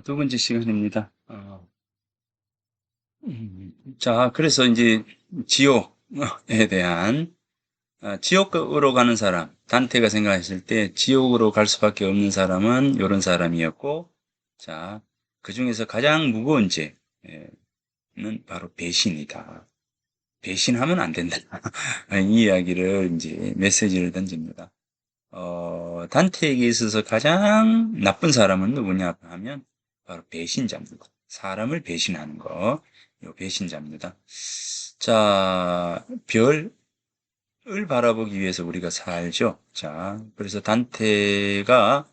두 번째 시간입니다. 자, 그래서 이제 지옥에 대한, 지옥으로 가는 사람, 단테가 생각했을 때 지옥으로 갈 수밖에 없는 사람은 이런 사람이었고, 자, 그 중에서 가장 무거운 죄는 바로 배신이다. 배신하면 안 된다. 이 이야기를 이제 메시지를 던집니다. 단테에게 있어서 가장 나쁜 사람은 누구냐 하면 바로 배신자입니다. 사람을 배신하는 거, 요 배신자입니다. 자, 별을 바라보기 위해서 우리가 살죠. 자, 그래서 단테가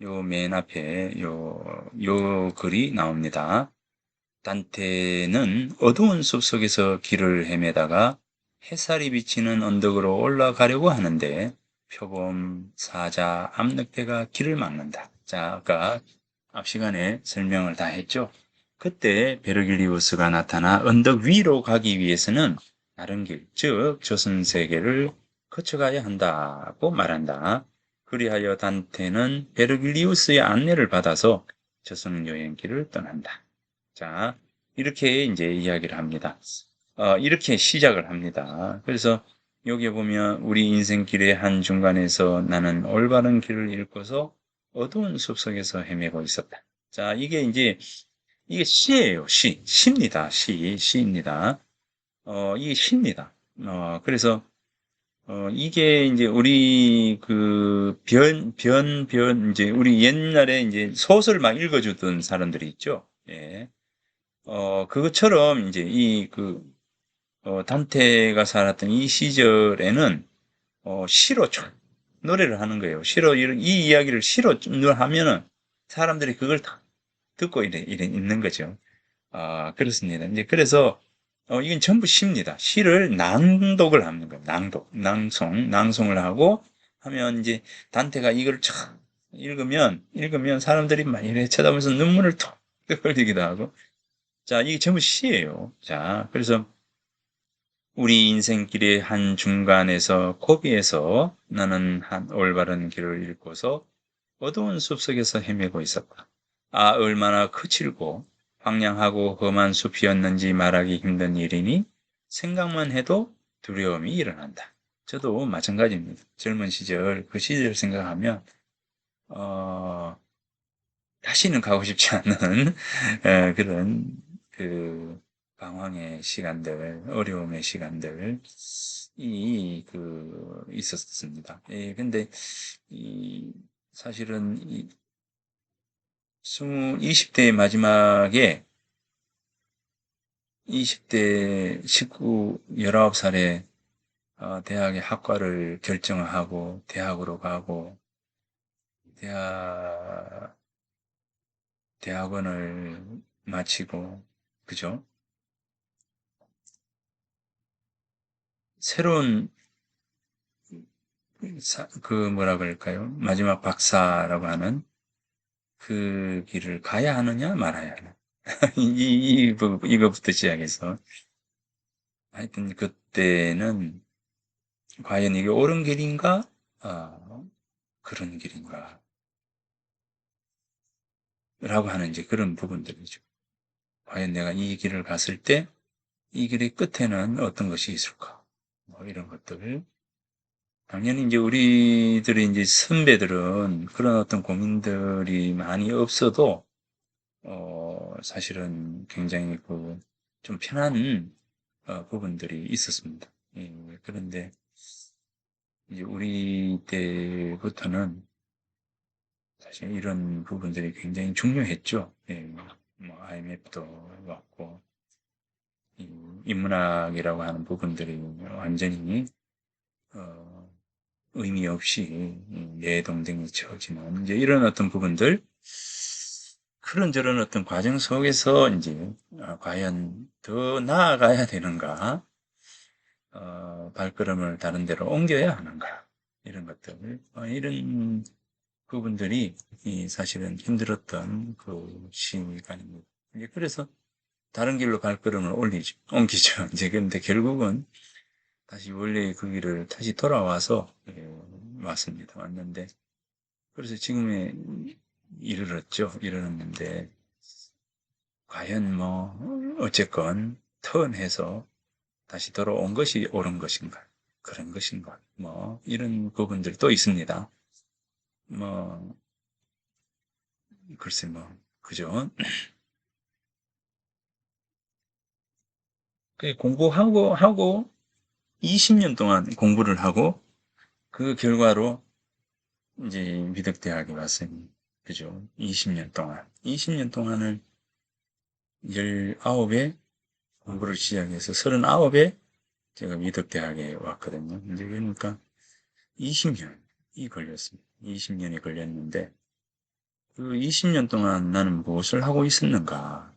요 맨 앞에 요 글이 나옵니다. 단테는 어두운 숲속에서 길을 헤매다가 햇살이 비치는 언덕으로 올라가려고 하는데 표범, 사자, 암늑대가 길을 막는다. 자, 아까 앞 시간에 설명을 다 했죠. 그때 베르길리우스가 나타나 언덕 위로 가기 위해서는 다른 길, 즉 조선세계를 거쳐가야 한다고 말한다. 그리하여 단테는 베르길리우스의 안내를 받아서 조선 여행길을 떠난다. 자, 이렇게 이제 이야기를 합니다. 이렇게 시작을 합니다. 그래서 여기에 보면 우리 인생길의 한 중간에서 나는 올바른 길을 잃고서 어두운 숲속에서 헤매고 있었다. 자, 이게 이제 이게 시예요. 시입니다. 시입니다. 이게 시입니다. 그래서 이게 이제 우리 그 이제 우리 옛날에 이제 소설 막 읽어주던 사람들이 있죠. 예. 그것처럼 이제 단테가 살았던 이 시절에는, 시로 쫙 노래를 하는 거예요. 시로, 이 이야기를 시로 하면은 사람들이 그걸 다 듣고 이래 있는 거죠. 그렇습니다. 이제 그래서, 이건 전부 시입니다. 시를 낭독을 하는 거예요. 낭송을 하고 하면 이제 단테가 이걸 쫙 읽으면 사람들이 막 이래 쳐다보면서 눈물을 툭 흘리기도 하고, 자, 이게 전부 시예요. 자, 그래서 우리 인생길의 한 중간에서 고비에서 나는 한 올바른 길을 잃고서 어두운 숲속에서 헤매고 있었다. 얼마나 거칠고 황량하고 험한 숲이었는지 말하기 힘든 일이니 생각만 해도 두려움이 일어난다. 저도 마찬가지입니다. 젊은 시절, 그 시절 생각하면, 어, 다시는 가고 싶지 않은 그런 그 방황의 시간들, 어려움의 시간들 있었습니다. 예, 근데 이 사실은 20대 마지막에 20대 19살에 대학의 학과를 결정을 하고 대학으로 가고 대학 대학원을 마치고, 그죠? 새로운 뭐라 그럴까요? 마지막 박사라고 하는 그 길을 가야 하느냐 말아야 하느냐. 이거부터 시작해서 하여튼 그때는 과연 이게 옳은 길인가? 그런 길인가? 라고 하는 이제 그런 부분들이죠. 과연 내가 이 길을 갔을 때 이 길의 끝에는 어떤 것이 있을까? 뭐 이런 것들. 당연히 이제 우리들이 이제 선배들은 그런 어떤 고민들이 많이 없어도, 사실은 굉장히 좀 편한, 부분들이 있었습니다. 예, 그런데 이제 우리 때부터는 사실 이런 부분들이 굉장히 중요했죠. 예, 뭐 IMF도 왔고, 이 인문학이라고 하는 부분들이 완전히, 어, 의미 없이 내동댕이 쳐지는 이제 이런 어떤 부분들, 그런저런 어떤 과정 속에서 이제 과연 더 나아가야 되는가, 발걸음을 다른 데로 옮겨야 하는가, 이런 것들, 이런 부분들이 사실은 힘들었던 그 시간입니다. 이제 그래서 다른 길로 발걸음을 옮기죠. 이제 근데 결국은 다시 원래의 그 길을 다시 돌아와서 왔습니다. 왔는데 그래서 지금의 이르렀는데, 과연 어쨌건, 턴해서 다시 돌아온 것이 옳은 것인가? 그런 것인가? 이런 부분들도 있습니다. 뭐, 글쎄, 그죠? 공부하고, 20년 동안 공부를 하고, 그 결과로 이제 미덕대학에 왔어요. 그죠? 20년 동안. 20년 동안을 19에 공부를 시작해서 39에 제가 미덕대학에 왔거든요. 이제 그러니까 20년이 걸렸습니다. 20년이 걸렸는데, 그 20년 동안 나는 무엇을 하고 있었는가?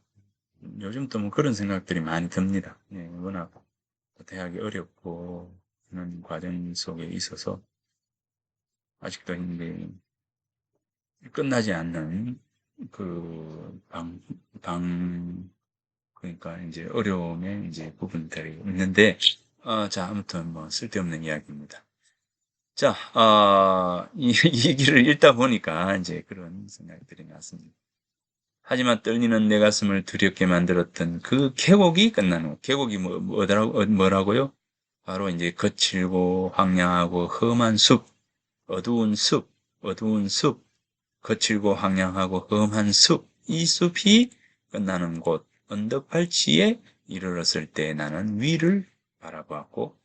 요즘 또 그런 생각들이 많이 듭니다. 예, 워낙 대학이 어렵고 하는 과정 속에 있어서 아직도 이제 끝나지 않는 그 그러니까 이제 어려움의 이제 부분들이 있는데, 자, 아무튼 쓸데없는 이야기입니다. 자, 이 얘기를 읽다 보니까 이제 그런 생각들이 났습니다. 하지만 떨리는 내 가슴을 두렵게 만들었던 그 계곡이 끝난 후, 계곡이 뭐라고요? 바로 이제 거칠고 황량하고 험한 숲, 어두운 숲, 거칠고 황량하고 험한 숲, 이 숲이 끝나는 곳, 언덕발치에 이르렀을 때 나는 위를 바라보았고,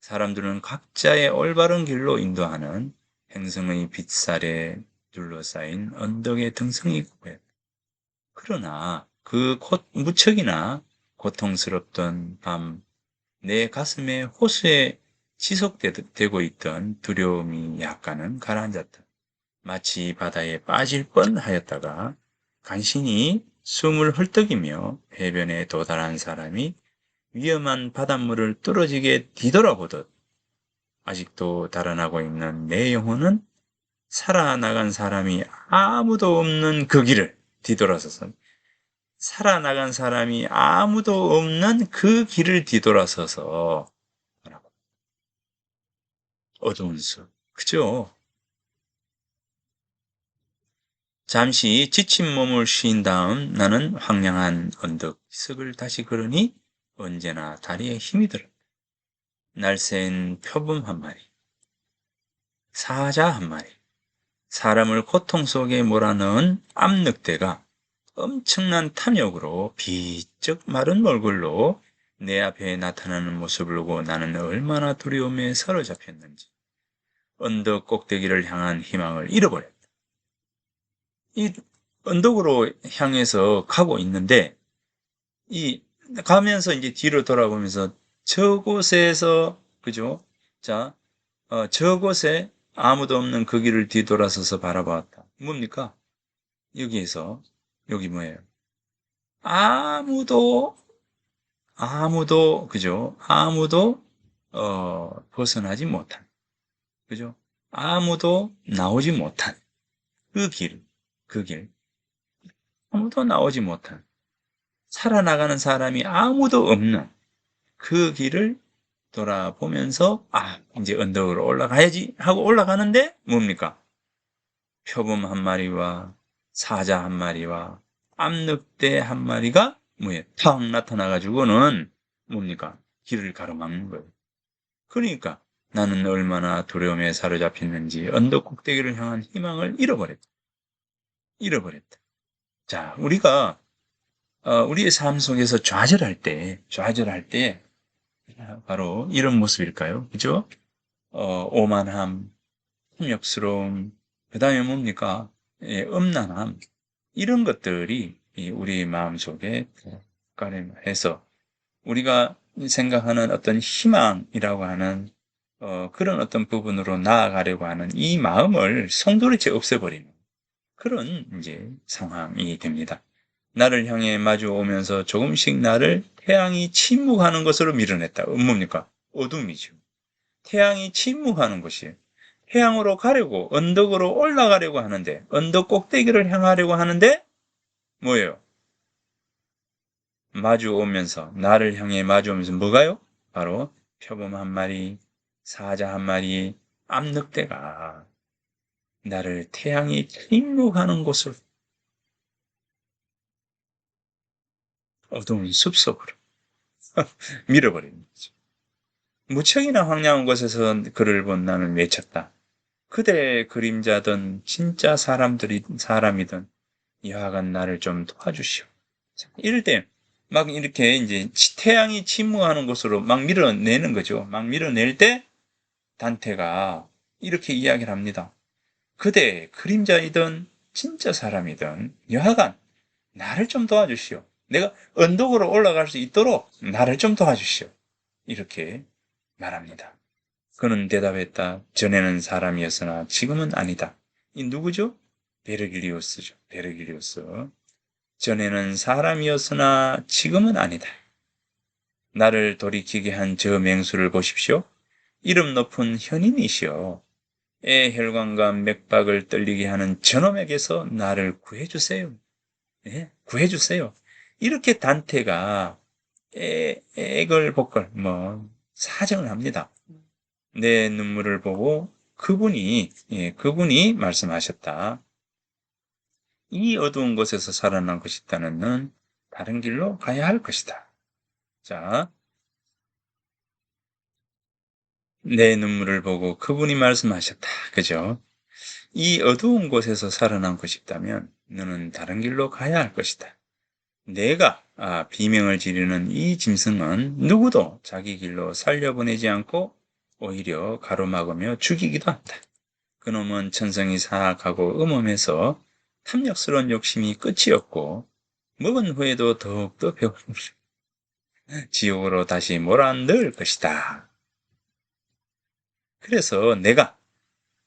사람들은 각자의 올바른 길로 인도하는 행성의 빛살에 둘러싸인 언덕의 등성이 보였다. 그러나 무척이나 고통스럽던 밤, 내 가슴에 호수에 지속되고 있던 두려움이 약간은 가라앉았다. 마치 바다에 빠질 뻔하였다가 간신히 숨을 헐떡이며 해변에 도달한 사람이 위험한 바닷물을 뚫어지게 뒤돌아보듯 아직도 달아나고 있는 내 영혼은 살아나간 사람이 아무도 없는 그 길을 뒤돌아서서 살아나간 사람이 아무도 없는 그 길을 뒤돌아서서 어두운 숲. 그죠? 잠시 지친 몸을 쉰 다음 나는 황량한 언덕 습을 다시 걸으니 언제나 다리에 힘이 들었다. 날쌘 표범 한 마리, 사자 한 마리, 사람을 고통 속에 몰아넣은 암늑대가 엄청난 탐욕으로 비쩍 마른 얼굴로 내 앞에 나타나는 모습을 보고 나는 얼마나 두려움에 사로잡혔는지 언덕 꼭대기를 향한 희망을 잃어버렸다. 이 언덕으로 향해서 가고 있는데 이 가면서 이제 뒤로 돌아보면서 저곳에서 그죠? 자, 저곳에 아무도 없는 그 길을 뒤돌아서서 바라보았다. 뭡니까? 여기에서 여기 뭐예요? 아무도 그죠? 아무도 벗어나지 못한 그죠? 아무도 나오지 못한 그 길, 그 길. 아무도 나오지 못한 살아나가는 사람이 아무도 없는 그 길을 돌아보면서 이제 언덕으로 올라가야지 하고 올라가는데 뭡니까? 표범 한 마리와 사자 한 마리와 암늑대 한 마리가 뭐예요? 탁 나타나가지고는 뭡니까? 길을 가로막는 거예요. 그러니까 나는 얼마나 두려움에 사로잡혔는지 언덕 꼭대기를 향한 희망을 잃어버렸다. 잃어버렸다. 자, 우리가 우리의 삶 속에서 좌절할 때 바로 이런 모습일까요? 그죠? 오만함, 탐욕스러움, 그 다음에 뭡니까? 예, 음란함. 이런 것들이 우리 마음속에 가림해서 우리가 생각하는 어떤 희망이라고 하는 그런 어떤 부분으로 나아가려고 하는 이 마음을 송두리째 없애버리는 그런 이제 상황이 됩니다. 나를 향해 마주오면서 조금씩 나를 태양이 침묵하는 것으로 밀어냈다. 뭡니까? 어둠이죠. 태양이 침묵하는 것이에요. 태양으로 가려고 언덕으로 올라가려고 하는데 언덕 꼭대기를 향하려고 하는데 뭐예요? 마주오면서 나를 향해 마주오면서 뭐가요? 바로 표범 한 마리, 사자 한 마리, 암늑대가 나를 태양이 침묵하는 곳으로, 어두운 숲속으로 밀어버리는 거죠. 무척이나 황량한 곳에서 그를 본 나는 외쳤다. 그대의 그림자든 진짜 사람이든 여하간 나를 좀 도와주시오. 자, 이럴 때 막 이렇게 이제 태양이 침묵하는 곳으로 막 밀어내는 거죠. 막 밀어낼 때 단테가 이렇게 이야기를 합니다. 그대 그림자이든 진짜 사람이든 여하간 나를 좀 도와주시오. 내가 언덕으로 올라갈 수 있도록 나를 좀 도와주시오. 이렇게 말합니다. 그는 대답했다. 전에는 사람이었으나 지금은 아니다. 이 누구죠? 베르길리우스죠. 베르길리우스. 전에는 사람이었으나 지금은 아니다. 나를 돌이키게 한 저 맹수를 보십시오. 이름 높은 현인이시여. 애 혈관과 맥박을 떨리게 하는 저놈에게서 나를 구해주세요. 예? 구해주세요. 이렇게 단테가 애걸복걸 사정을 합니다. 내 눈물을 보고 그분이 말씀하셨다. 이 어두운 곳에서 살아난 것이다는 다른 길로 가야 할 것이다. 자, 내 눈물을 보고 그분이 말씀하셨다. 그죠? 이 어두운 곳에서 살아남고 싶다면 너는 다른 길로 가야 할 것이다. 내가 비명을 지르는 이 짐승은 누구도 자기 길로 살려보내지 않고 오히려 가로막으며 죽이기도 한다. 그놈은 천성이 사악하고 음험해서 탐욕스러운 욕심이 끝이 없고 먹은 후에도 더욱더 배고픔을 지옥으로 다시 몰아넣을 것이다. 그래서 내가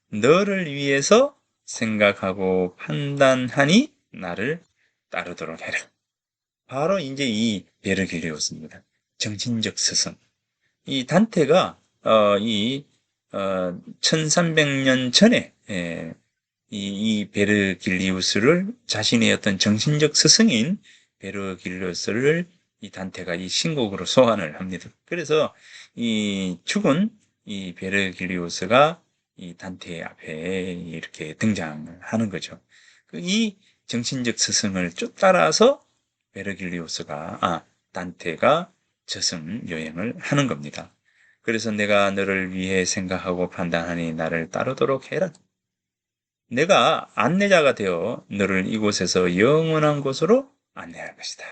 너를 위해서 생각하고 판단하니 나를 따르도록 해라. 바로 이제 이 베르길리우스입니다. 정신적 스승. 이 단테가 1300년 전에 이 베르길리우스를 자신의 어떤 정신적 스승인 베르길리우스를 이 단테가 이 신곡으로 소환을 합니다. 그래서 이 죽은 이 베르길리우스가 이 단테 앞에 이렇게 등장을 하는 거죠. 이 정신적 스승을 쭉 따라서 단테가 저승 여행을 하는 겁니다. 그래서 내가 너를 위해 생각하고 판단하니 나를 따르도록 해라. 내가 안내자가 되어 너를 이곳에서 영원한 곳으로 안내할 것이다.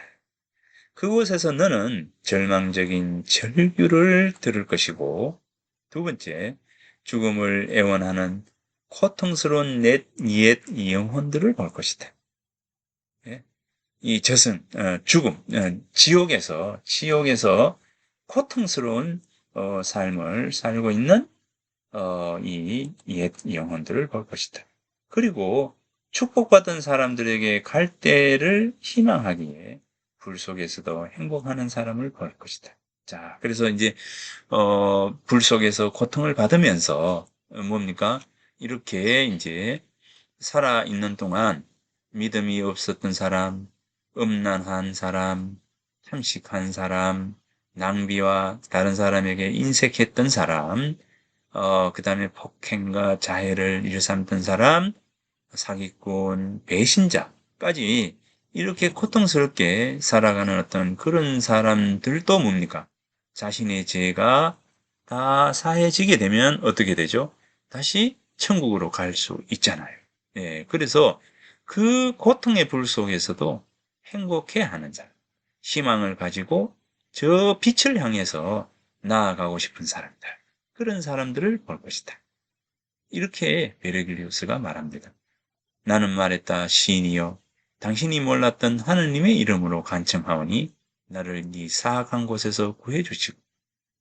그곳에서 너는 절망적인 절규를 들을 것이고, 두 번째, 죽음을 애원하는 고통스러운 옛 영혼들을 볼 것이다. 예? 이 저승, 죽음, 지옥에서 고통스러운 삶을 살고 있는 이 옛 영혼들을 볼 것이다. 그리고 축복받은 사람들에게 갈 때를 희망하기에 불 속에서도 행복하는 사람을 볼 것이다. 자, 그래서 이제 불 속에서 고통을 받으면서 뭡니까? 이렇게 이제 살아 있는 동안 믿음이 없었던 사람, 음란한 사람, 참식한 사람, 낭비와 다른 사람에게 인색했던 사람, 그 다음에 폭행과 자해를 일삼던 사람, 사기꾼, 배신자까지 이렇게 고통스럽게 살아가는 어떤 그런 사람들도 뭡니까? 자신의 죄가 다 사해지게 되면 어떻게 되죠? 다시 천국으로 갈 수 있잖아요. 예, 그래서 그 고통의 불 속에서도 행복해 하는 사람, 희망을 가지고 저 빛을 향해서 나아가고 싶은 사람들, 그런 사람들을 볼 것이다. 이렇게 베르길리우스가 말합니다. 나는 말했다. 시인이여, 당신이 몰랐던 하느님의 이름으로 간청하오니 나를 네 사악한 곳에서 구해주시고.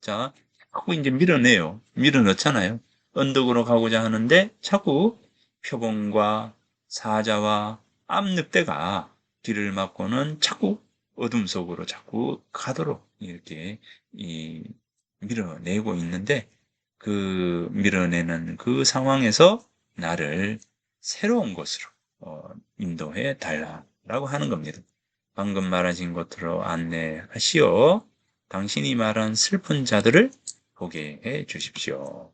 자, 자꾸 이제 밀어내요. 밀어넣잖아요. 언덕으로 가고자 하는데 자꾸 표범과 사자와 암늑대가 길을 막고는 자꾸 어둠 속으로 자꾸 가도록 이렇게 밀어내고 있는데, 그 밀어내는 그 상황에서 나를 새로운 곳으로 인도해 달라라고 하는 겁니다. 방금 말하신 것으로 안내하시어 당신이 말한 슬픈 자들을 보게 해 주십시오.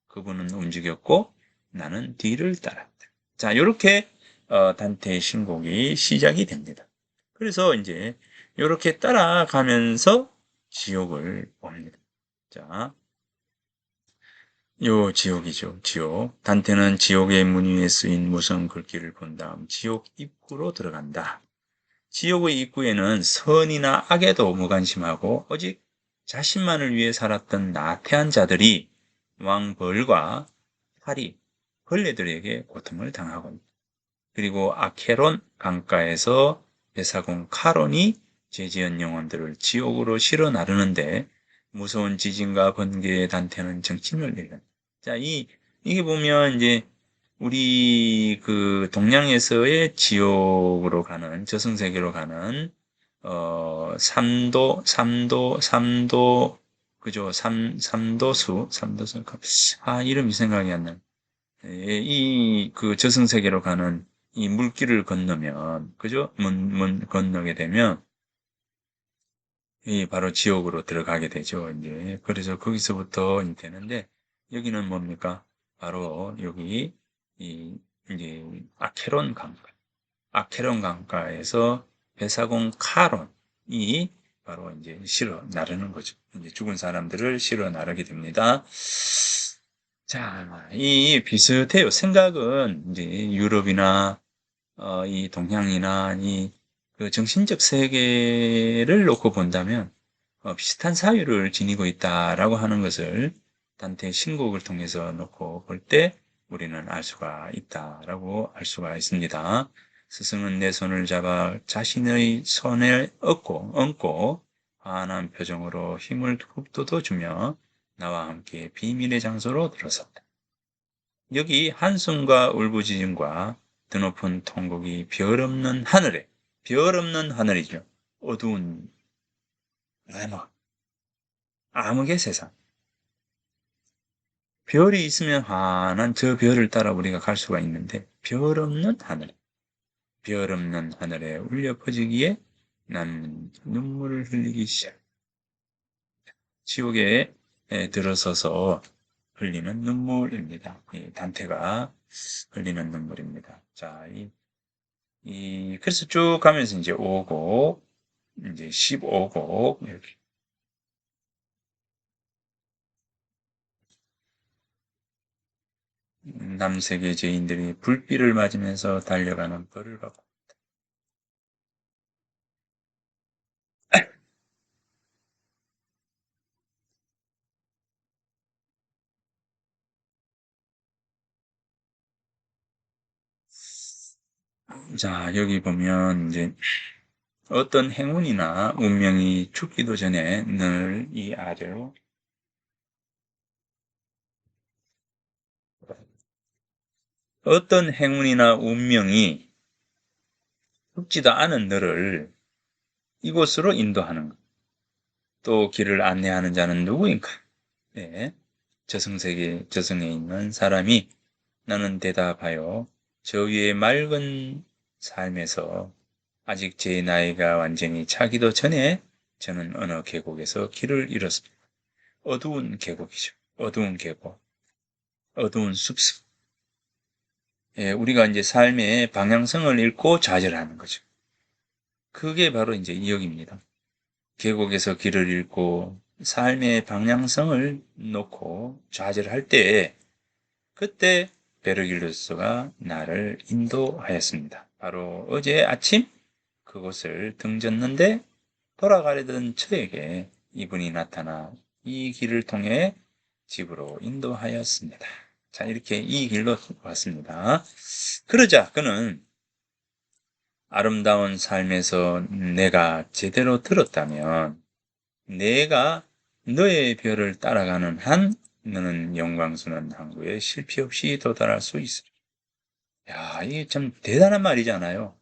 그분은 움직였고 나는 뒤를 따랐다. 자, 이렇게 단테의 신곡이 시작이 됩니다. 그래서 이제 이렇게 따라가면서 지옥을 옵니다. 자, 요 지옥이죠. 지옥. 단테는 지옥의 문 위에 쓰인 무성 글귀를 본 다음 지옥 입구로 들어간다. 지옥의 입구에는 선이나 악에도 무관심하고 오직 자신만을 위해 살았던 나태한 자들이 왕벌과 파리, 벌레들에게 고통을 당하고 있다. 그리고 아케론 강가에서 배사공 카론이 죄지은 영혼들을 지옥으로 실어 나르는데 무서운 지진과 번개의 단테는 정신을 잃는다. 자, 이게 보면 이제 우리 그 동양에서의 지옥으로 가는, 저승세계로 가는, 삼도, 그죠? 삼도수, 이름이 생각이 안 나네. 그 저승세계로 가는 이 물길을 건너면, 그죠? 문 건너게 되면, 이 바로 지옥으로 들어가게 되죠, 이제. 그래서 거기서부터 되는데, 여기는 뭡니까? 바로 여기, 이제, 아케론 강가에서 배사공 카론이 바로 이제 실어 나르는 거죠. 이제 죽은 사람들을 실어 나르게 됩니다. 자, 이 비슷해요. 생각은 이제 유럽이나 이 동양이나 그 정신적 세계를 놓고 본다면 비슷한 사유를 지니고 있다라고 하는 것을 단테의 신곡을 통해서 놓고 볼 때 우리는 알 수가 있다라고 알 수가 있습니다. 스승은 내 손을 잡아 자신의 손에 얹고 환한 표정으로 힘을 북돋워주며 나와 함께 비밀의 장소로 들어섰다. 여기 한숨과 울부짖음과 드높은 통곡이 별 없는 하늘에, 별 없는 하늘이죠. 어두운 암흑의 세상. 별이 있으면 환한 저 별을 따라 우리가 갈 수가 있는데 별 없는 하늘, 별 없는 하늘에 울려 퍼지기에 나는 눈물을 흘리기 시작. 지옥에 들어서서 흘리는 눈물입니다. 단테가 흘리는 눈물입니다. 자, 그래서 쭉 가면서 이제 5곡, 이제 15곡, 이렇게. 남세계 죄인들이 불길을 맞으면서 달려가는 벌을 받고. 자, 여기 보면 이제 어떤 행운이나 운명이 죽기도 전에 늘 이 아래로 어떤 행운이나 운명이 죽지도 않은 너를 이곳으로 인도하는 것. 또 길을 안내하는 자는 누구인가? 네. 저승에 있는 사람이 나는 대답하여 저 위의 맑은 삶에서 아직 제 나이가 완전히 차기도 전에 저는 어느 계곡에서 길을 잃었습니다. 어두운 계곡이죠. 어두운 계곡, 어두운 숲속. 예, 우리가 이제 삶의 방향성을 잃고 좌절하는 거죠. 그게 바로 이제 이역입니다. 계곡에서 길을 잃고 삶의 방향성을 놓고 좌절할 때 그때 베르길루스가 나를 인도하였습니다. 바로 어제 아침 그곳을 등졌는데 돌아가려던 저에게 이분이 나타나 이 길을 통해 집으로 인도하였습니다. 자, 이렇게 이 길로 왔습니다. 그러자 그는 아름다운 삶에서 내가 제대로 들었다면 내가 너의 별을 따라가는 한 너는 영광스러운 항구에 실패 없이 도달할 수 있으리. 야, 이게 참 대단한 말이잖아요.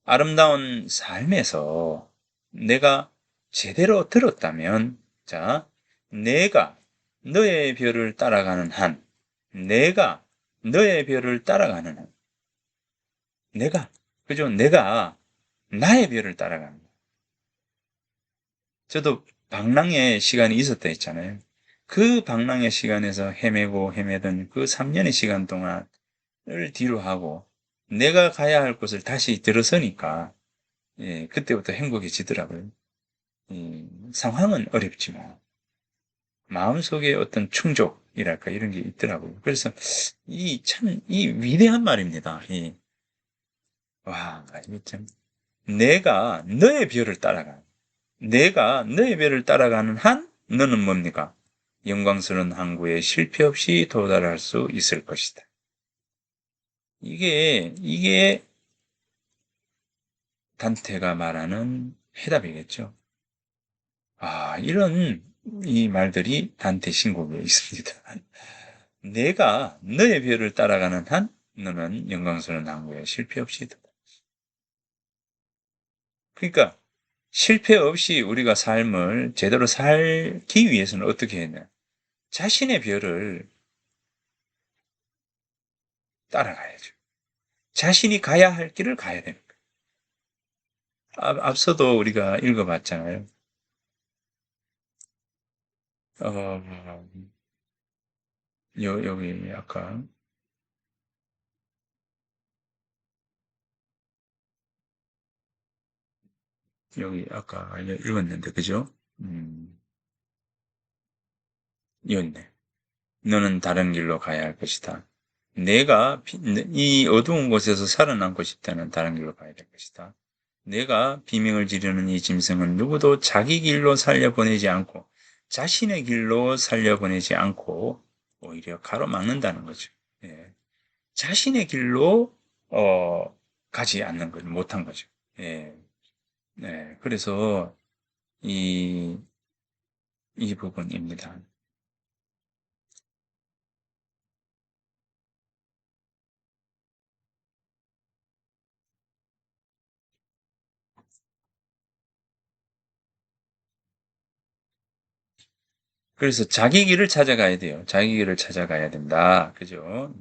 아름다운 삶에서 내가 제대로 들었다면, 자, 내가 너의 별을 따라가는 한, 내가 너의 별을 따라가는 한, 그죠? 내가 나의 별을 따라가는. 저도 방랑의 시간이 있었다 했잖아요. 그 방랑의 시간에서 헤매고 헤매던 그 3년의 시간 동안을 뒤로 하고 내가 가야 할 곳을 다시 들어서니까 예, 그때부터 행복해지더라고요. 상황은 어렵지만 마음속에 어떤 충족이랄까 이런 게 있더라고요. 그래서 이 위대한 말입니다. 와, 이게 참 내가 너의 별을 따라가. 내가 너의 별을 따라가는 한 너는 뭡니까? 영광스러운 항구에 실패 없이 도달할 수 있을 것이다. 이게 단테가 말하는 해답이겠죠. 아, 이런 이 말들이 단테 신곡에 있습니다. 내가 너의 별을 따라가는 한 너는 영광스러운 항구에 실패 없이 도달. 그러니까 실패 없이 우리가 삶을 제대로 살기 위해서는 어떻게 해야 되냐? 자신의 별을 따라가야죠. 자신이 가야 할 길을 가야 됩니다. 앞서도 우리가 읽어봤잖아요. 어, 여기 아까 여기 아까 읽었는데 그죠? 음, 여기네. 너는 다른 길로 가야 할 것이다. 이 어두운 곳에서 살아남고 싶다는 다른 길로 가야 될 것이다. 내가 비명을 지르는 이 짐승은 누구도 자기 길로 살려보내지 않고 자신의 길로 살려보내지 않고 오히려 가로막는다는 거죠. 예. 자신의 길로 가지 않는 거죠. 못한 거죠. 예. 네. 그래서 이, 이 부분입니다. 그래서 자기 길을 찾아가야 돼요. 자기 길을 찾아가야 된다. 그죠?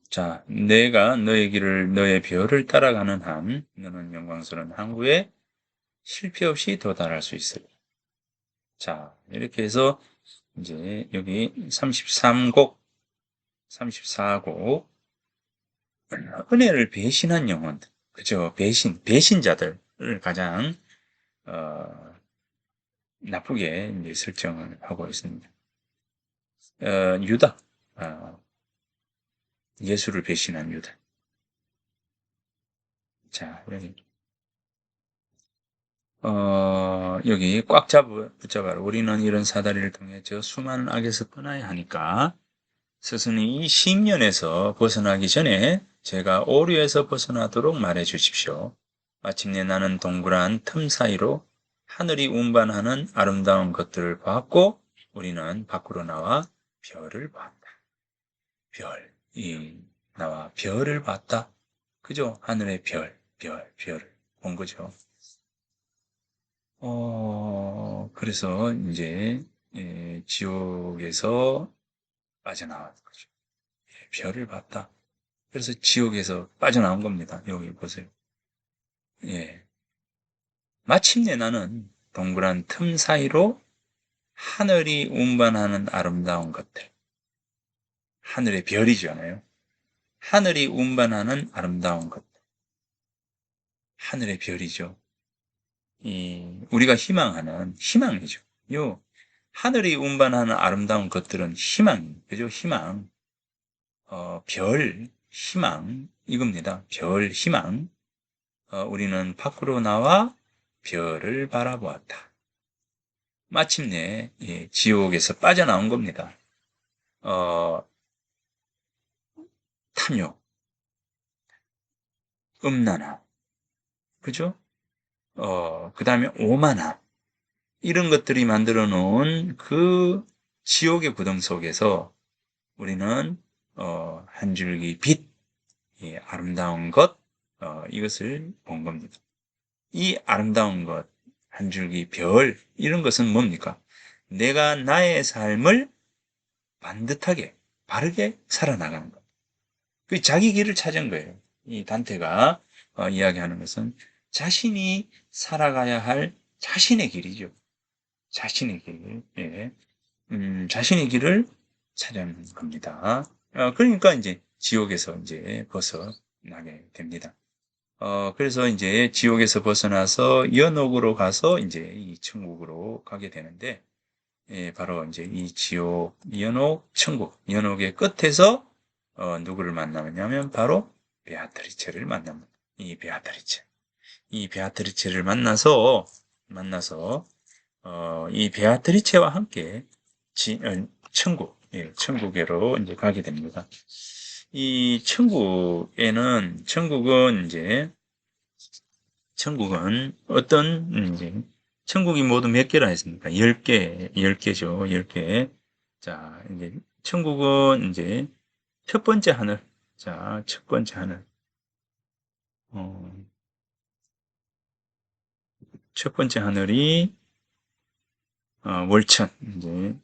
자, 내가 너의 길을, 너의 별을 따라가는 한, 너는 영광스러운 항구에 실패 없이 도달할 수 있으리. 자, 이렇게 해서 이제 여기 33곡, 34곡, 은혜를 배신한 영혼, 그죠? 배신자들을 가장, 어, 나쁘게 이제 설정을 하고 있습니다. 유다, 어, 예수를 배신한 유다. 자, 여기 붙잡아라. 우리는 이런 사다리를 통해 저 수많은 악에서 떠나야 하니까 스승이 이 심년에서 벗어나기 전에 제가 오류에서 벗어나도록 말해 주십시오. 마침내 나는 동그란 틈 사이로 하늘이 운반하는 아름다운 것들을 보았고 우리는 밖으로 나와 별을 봤다. 나와 별을 봤다. 그죠? 하늘의 별을 본 거죠. 그래서 이제 지옥에서 빠져나온 거죠. 별을 봤다. 그래서 지옥에서 빠져나온 겁니다. 여기 보세요. 예. 마침내 나는 동그란 틈 사이로 하늘이 운반하는 아름다운 것들. 하늘의 별이잖아요. 하늘이 운반하는 아름다운 것들. 하늘의 별이죠. 우리가 희망하는 희망이죠. 요 하늘이 운반하는 아름다운 것들은 희망, 그죠? 희망. 희망, 이겁니다. 희망. 우리는 밖으로 나와 별을 바라보았다. 마침내 지옥에서 빠져나온 겁니다. 어, 탐욕, 음란함, 그죠? 그 다음에 오만함, 이런 것들이 만들어 놓은 그 지옥의 구덩 속에서 우리는 한 줄기 빛, 아름다운 것, 이것을 본 겁니다. 이 아름다운 것, 한 줄기 별, 이런 것은 뭡니까? 내가 나의 삶을 반듯하게, 바르게 살아나가는 것. 그 자기 길을 찾은 거예요. 이 단테가 이야기하는 것은 자신이 살아가야 할 자신의 길이죠. 자신의 길, 예. 자신의 길을 찾아내는 겁니다. 그러니까 이제 지옥에서 이제 벗어나게 됩니다. 그래서 이제 지옥에서 벗어나서 연옥으로 가서 이제 이 천국으로 가게 되는데, 예, 바로 이제 이 지옥, 연옥, 천국, 연옥의 끝에서 누구를 만나느냐면 바로 베아트리체를 만납니다. 이 베아트리체. 이 베아트리체를 만나서 이 베아트리체와 함께 천국, 예, 천국으로 이제 가게 됩니다. 이 천국은 어떤, 이제, 천국이 모두 몇 개라 했습니까? 10개, 10개죠. 10개. 자, 이제, 천국은 이제, 첫 번째 하늘. 자, 첫 번째 하늘. 어, 첫 번째 하늘이, 월천. 이제,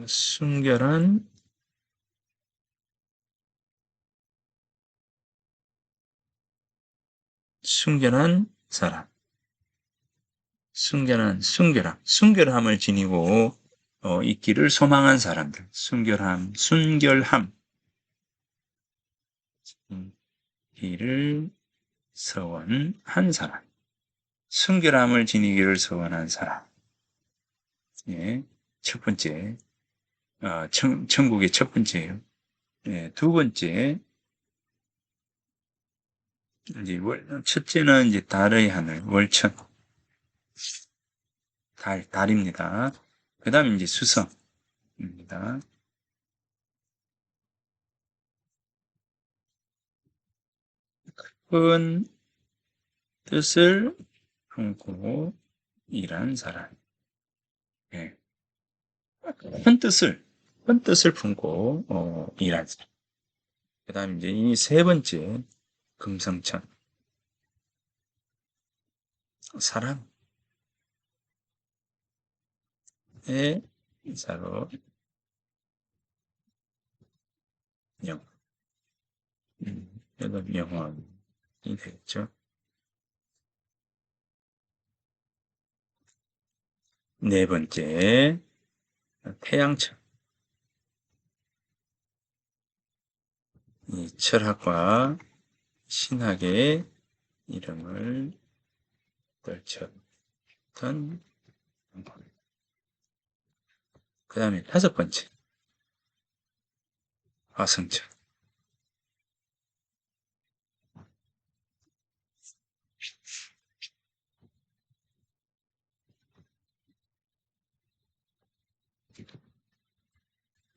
순결한, 순결한 사람. 순결함을 지니고, 있기를 소망한 사람들. 순결함. 이를 서원한 사람. 순결함을 지니기를 서원한 사람. 예, 첫 번째, 천국의 첫 번째예요. 예, 두 번째, 이제 첫째는 이제 달의 하늘, 월천, 달입니다. 그 다음에 이제 수성입니다. 큰 뜻을 품고 일한 사람. 예, 큰 뜻을 품고, 일한 사람. 그 다음에 이제 이 세 번째, 금성천, 사랑의 사로 영, 이건 영원이 되겠죠. 네 번째, 태양천. 이 철학과 신학의 이름을 떨쳤던 그 다음에 다섯 번째, 화성천.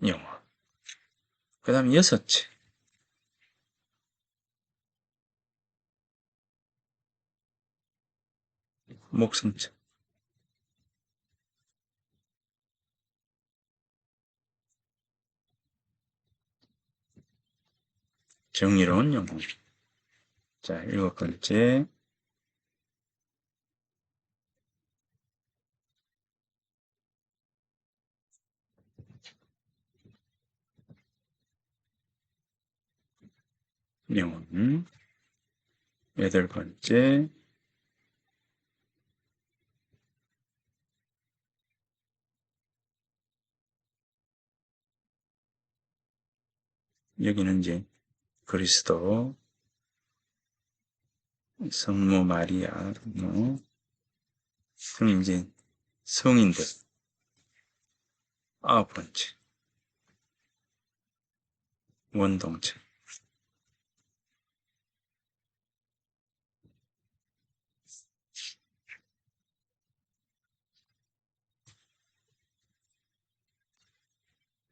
영원. 그 다음에 여섯째, 목성천. 정의로운 영혼. 자, 일곱 번째, 영혼. 여덟 번째, 여기는 이제 그리스도, 성모 마리아, 그럼 이제 성인들. 아홉 번째, 원동체.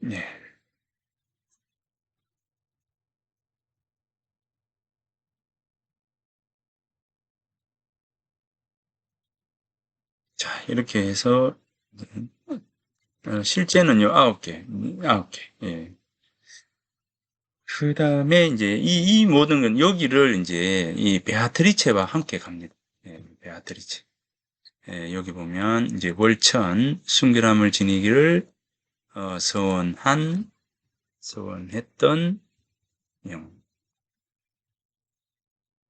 네. 자, 이렇게 해서, 실제는요, 아홉 개. 예. 그 다음에 이제 이 모든 건 여기를 이제 이 베아트리체와 함께 갑니다. 예, 베아트리체. 예, 여기 보면 이제 월천 순결함을 지니기를 서원했던 영혼.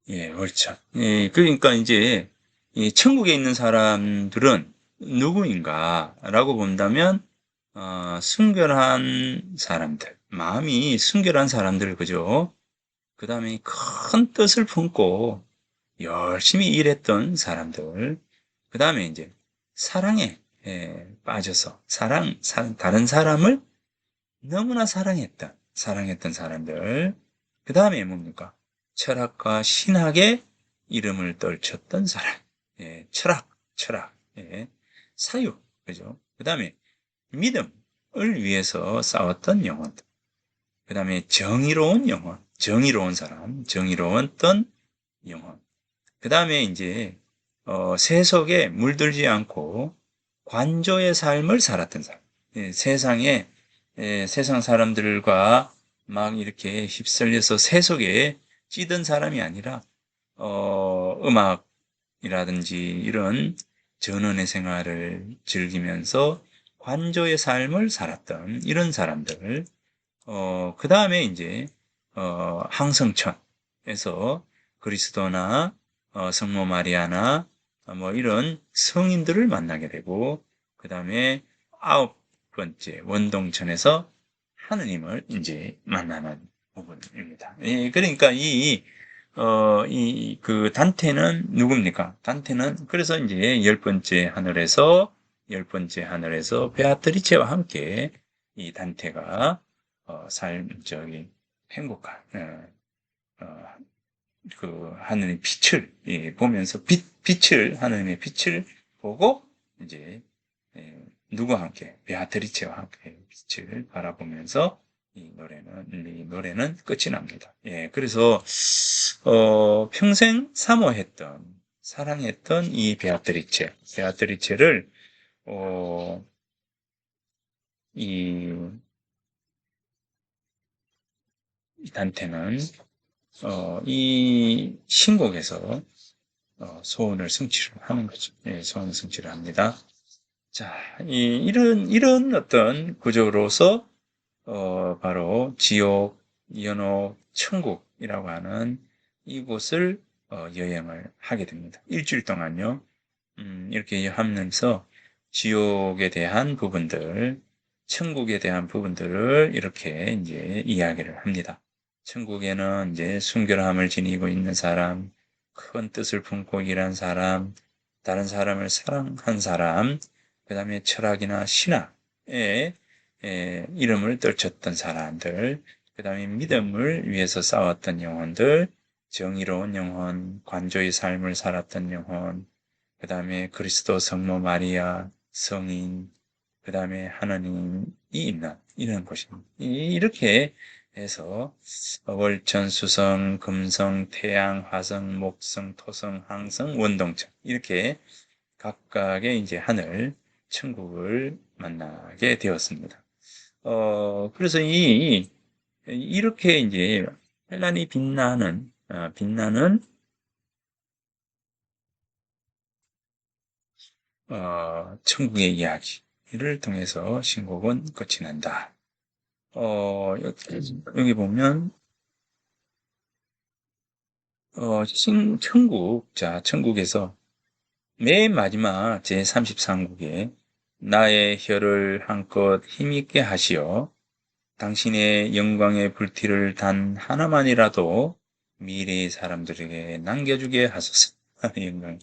예, 옳죠. 예, 그러니까 이제 이 천국에 있는 사람들은 누구인가라고 본다면 순결한 사람들, 마음이 순결한 사람들, 그죠? 그 다음에 큰 뜻을 품고 열심히 일했던 사람들, 그 다음에 이제 사랑에 빠져서 다른 사람을 너무나 사랑했던 사람들. 그 다음에 뭡니까? 철학과 신학의 이름을 떨쳤던 사람. 예, 철학. 예, 사유. 그죠? 그 다음에 믿음을 위해서 싸웠던 영혼들. 그 다음에 정의로운 영혼. 정의로운 사람. 정의로웠던 영혼. 그 다음에 이제, 세속에 물들지 않고 관조의 삶을 살았던 사람. 예, 세상 사람들과 막 이렇게 휩쓸려서 세속에 찌든 사람이 아니라, 음악이라든지 이런 전원의 생활을 즐기면서 관조의 삶을 살았던 이런 사람들. 그 다음에 이제, 항성천에서 그리스도나, 성모 마리아나, 뭐 이런 성인들을 만나게 되고, 그 다음에 아홉 번째 원동천에서 하느님을 이제 만나는 부분입니다. 예, 그러니까 그 단테는 누굽니까? 단테는 그래서 이제 열 번째 하늘에서 베아트리체와 함께 이 단테가 행복한, 어, 그 하느님의 빛을 보면서 하느님의 빛을 보고 이제 누구와 함께 베아트리체와 함께 빛을 바라보면서 이 노래는 끝이 납니다. 예, 그래서 평생 사랑했던 이 베아트리체를 어, 이, 이 단테는 이 신곡에서 소원을 성취를 하는 거죠. 예, 소원을 성취를 합니다. 자, 이런 어떤 구조로서 바로 지옥, 연옥, 천국이라고 하는 이곳을 여행을 하게 됩니다. 일주일 동안요. 이렇게 하면서 지옥에 대한 부분들, 천국에 대한 부분들을 이렇게 이제 이야기를 합니다. 천국에는 이제 순결함을 지니고 있는 사람, 큰 뜻을 품고 일한 사람, 다른 사람을 사랑한 사람, 그 다음에 철학이나 신학의 이름을 떨쳤던 사람들, 그 다음에 믿음을 위해서 싸웠던 영혼들, 정의로운 영혼, 관조의 삶을 살았던 영혼, 그 다음에 그리스도 성모 마리아, 성인, 그 다음에 하나님이 있는 이런 곳입니다. 이렇게 해서 월천, 수성, 금성, 태양, 화성, 목성, 토성, 항성, 원동천 이렇게 각각의 이제 하늘, 천국을 만나게 되었습니다. 그래서 이렇게 이제 헬란이 빛나는 천국의 이야기를 통해서 신곡은 끝이 난다. 여기 보면, 천국에서 맨 마지막 제33곡에 나의 혀를 한껏 힘있게 하시어 당신의 영광의 불티를 단 하나만이라도 미래의 사람들에게 남겨주게 하소서. 영광.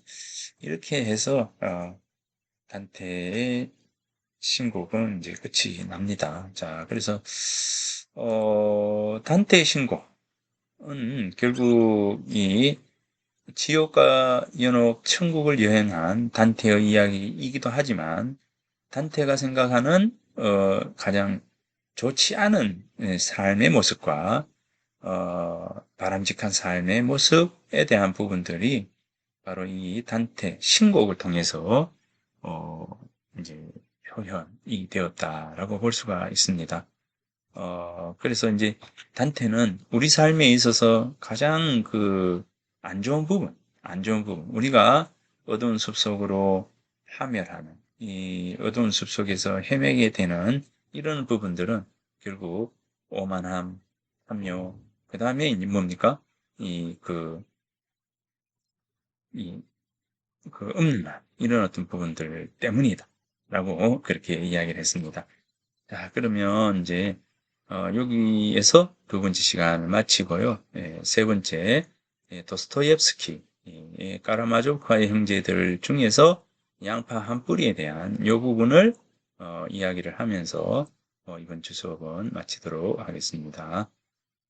이렇게 해서, 단테의 신곡은 이제 끝이 납니다. 자, 그래서, 단테의 신곡은 결국 이 지옥과 연옥 천국을 여행한 단테의 이야기이기도 하지만, 단테가 생각하는, 가장 좋지 않은 삶의 모습과, 바람직한 삶의 모습에 대한 부분들이 바로 이 단테 신곡을 통해서 어, 이제 표현이 되었다라고 볼 수가 있습니다. 그래서 이제 단테는 우리 삶에 있어서 가장 그 안 좋은 부분, 우리가 어두운 숲속으로 파멸하는, 이 어두운 숲속에서 헤매게 되는 이런 부분들은 결국 오만함, 탐욕, 그 다음에 이제 뭡니까? 이, 그, 이, 그 음란, 이런 어떤 부분들 때문이다. 라고 그렇게 이야기를 했습니다. 자, 그러면 이제, 여기에서 두 번째 시간을 마치고요. 세 번째, 도스토옙스키, 까라마조프의 형제들 중에서 양파 한 뿌리에 대한 이 부분을 이야기를 하면서 이번 주 수업은 마치도록 하겠습니다.